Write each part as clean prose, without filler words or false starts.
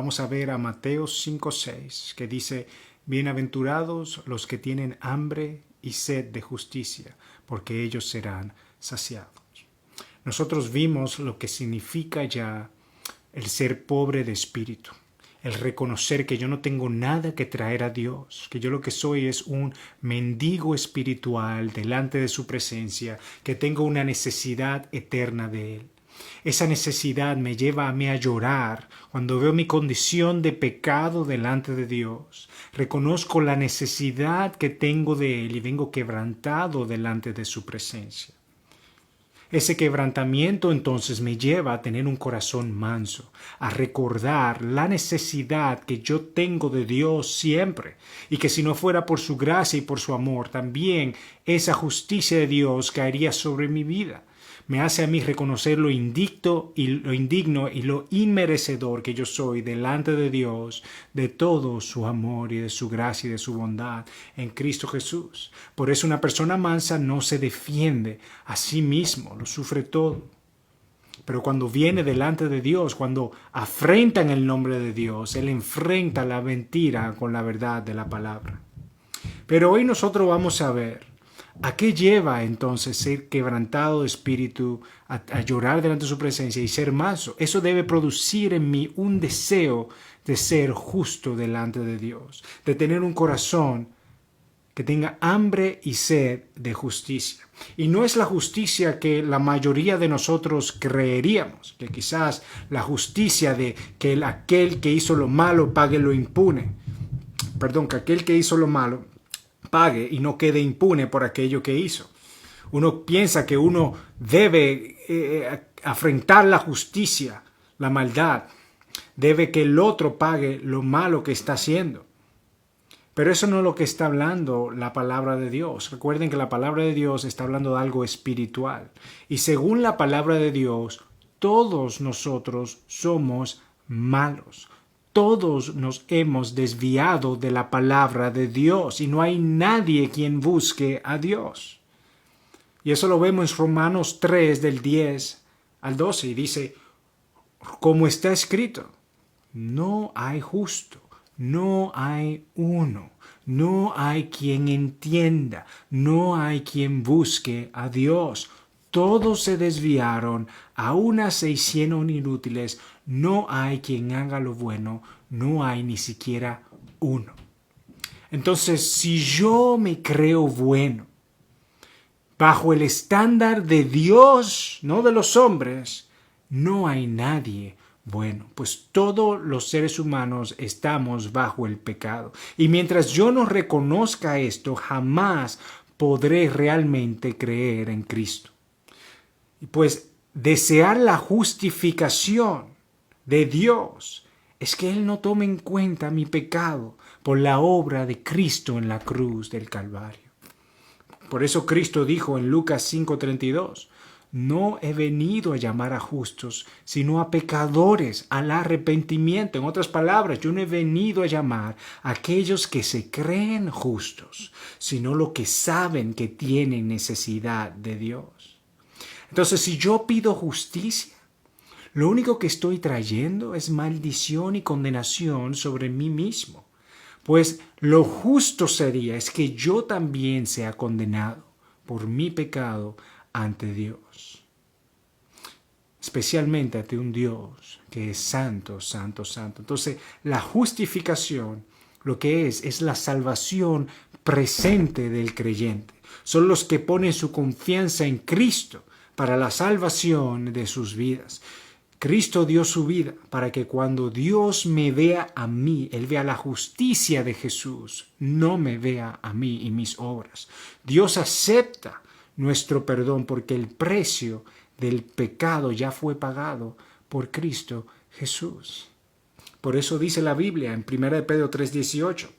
vamos a ver a Mateo 5:6, que dice: bienaventurados los que tienen hambre y sed de justicia, porque ellos serán saciados. Nosotros vimos lo que significa ya el ser pobre de espíritu, el reconocer que yo no tengo nada que traer a Dios, que yo lo que soy es un mendigo espiritual delante de su presencia, que tengo una necesidad eterna de Él. Esa necesidad me lleva a mí a llorar cuando veo mi condición de pecado delante de Dios. Reconozco la necesidad que tengo de Él y vengo quebrantado delante de su presencia. Ese quebrantamiento entonces me lleva a tener un corazón manso, a recordar la necesidad que yo tengo de Dios siempre, y que si no fuera por su gracia y por su amor, también esa justicia de Dios caería sobre mi vida. Me hace a mí reconocer lo indigno y lo inmerecedor que yo soy delante de Dios, de todo su amor y de su gracia y de su bondad en Cristo Jesús. Por eso una persona mansa no se defiende a sí mismo, lo sufre todo. Pero cuando viene delante de Dios, cuando afrenta en el nombre de Dios, Él enfrenta la mentira con la verdad de la palabra. Pero hoy nosotros vamos a ver ¿a qué lleva entonces ser quebrantado de espíritu, a llorar delante de su presencia y ser manso? Eso debe producir en mí un deseo de ser justo delante de Dios, de tener un corazón que tenga hambre y sed de justicia. Y no es la justicia que la mayoría de nosotros creeríamos, que quizás la justicia de que aquel que hizo lo malo pague lo impune. Perdón, que aquel que hizo lo malo pague y no quede impune por aquello que hizo. Uno piensa que uno debe afrentar la justicia, la maldad. Debe que el otro pague lo malo que está haciendo. Pero eso no es lo que está hablando la palabra de Dios. Recuerden que la palabra de Dios está hablando de algo espiritual. Y según la palabra de Dios, todos nosotros somos malos. Todos nos hemos desviado de la palabra de Dios y no hay nadie quien busque a Dios. Y eso lo vemos en Romanos 3 del 10 al 12 y dice, como está escrito, no hay justo, no hay uno, no hay quien entienda, no hay quien busque a Dios. Todos se desviaron, a unas se hicieron inútiles, no hay quien haga lo bueno, no hay ni siquiera uno. Entonces, si yo me creo bueno, bajo el estándar de Dios, no de los hombres, no hay nadie bueno, pues todos los seres humanos estamos bajo el pecado. Y mientras yo no reconozca esto, jamás podré realmente creer en Cristo. Y pues desear la justificación de Dios es que Él no tome en cuenta mi pecado por la obra de Cristo en la cruz del Calvario. Por eso Cristo dijo en Lucas 5:32, no he venido a llamar a justos, sino a pecadores, al arrepentimiento. En otras palabras, yo no he venido a llamar a aquellos que se creen justos, sino los que saben que tienen necesidad de Dios. Entonces, si yo pido justicia, lo único que estoy trayendo es maldición y condenación sobre mí mismo. Pues lo justo sería es que yo también sea condenado por mi pecado ante Dios. Especialmente ante un Dios que es santo, santo, santo. Entonces, la justificación, lo que es la salvación presente del creyente. Son los que ponen su confianza en Cristo para la salvación de sus vidas. Cristo dio su vida para que cuando Dios me vea a mí, Él vea la justicia de Jesús, no me vea a mí y mis obras. Dios acepta nuestro perdón porque el precio del pecado ya fue pagado por Cristo Jesús. Por eso dice la Biblia en 1 Pedro 3:18,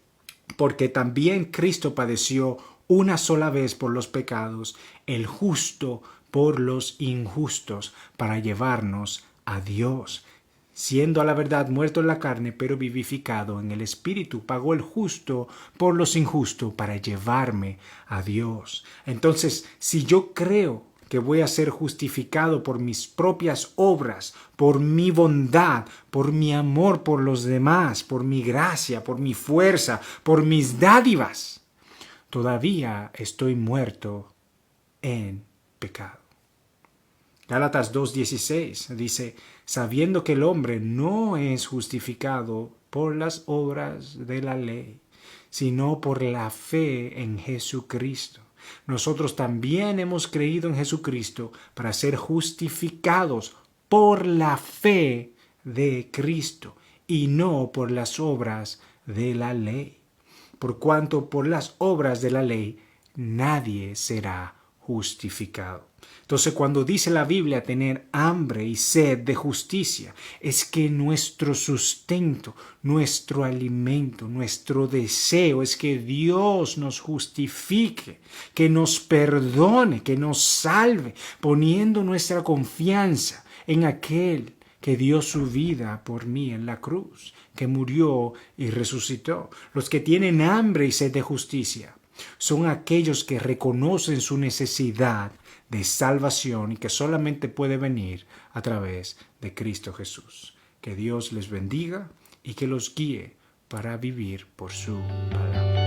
porque también Cristo padeció una sola vez por los pecados, el justo por los injustos, para llevarnos a Dios, siendo a la verdad muerto en la carne, pero vivificado en el Espíritu. Pagó el justo por los injustos para llevarme a Dios. Entonces, si yo creo que voy a ser justificado por mis propias obras, por mi bondad, por mi amor por los demás, por mi gracia, por mi fuerza, por mis dádivas, todavía estoy muerto en pecado. Gálatas 2:16 dice, sabiendo que el hombre no es justificado por las obras de la ley, sino por la fe en Jesucristo. Nosotros también hemos creído en Jesucristo para ser justificados por la fe de Cristo y no por las obras de la ley. Por cuanto por las obras de la ley nadie será justificado. Entonces, cuando dice la Biblia tener hambre y sed de justicia, es que nuestro sustento, nuestro alimento, nuestro deseo es que Dios nos justifique, que nos perdone, que nos salve, poniendo nuestra confianza en aquel que dio su vida por mí en la cruz, que murió y resucitó. Los que tienen hambre y sed de justicia son aquellos que reconocen su necesidad de salvación y que solamente puede venir a través de Cristo Jesús. Que Dios les bendiga y que los guíe para vivir por su palabra.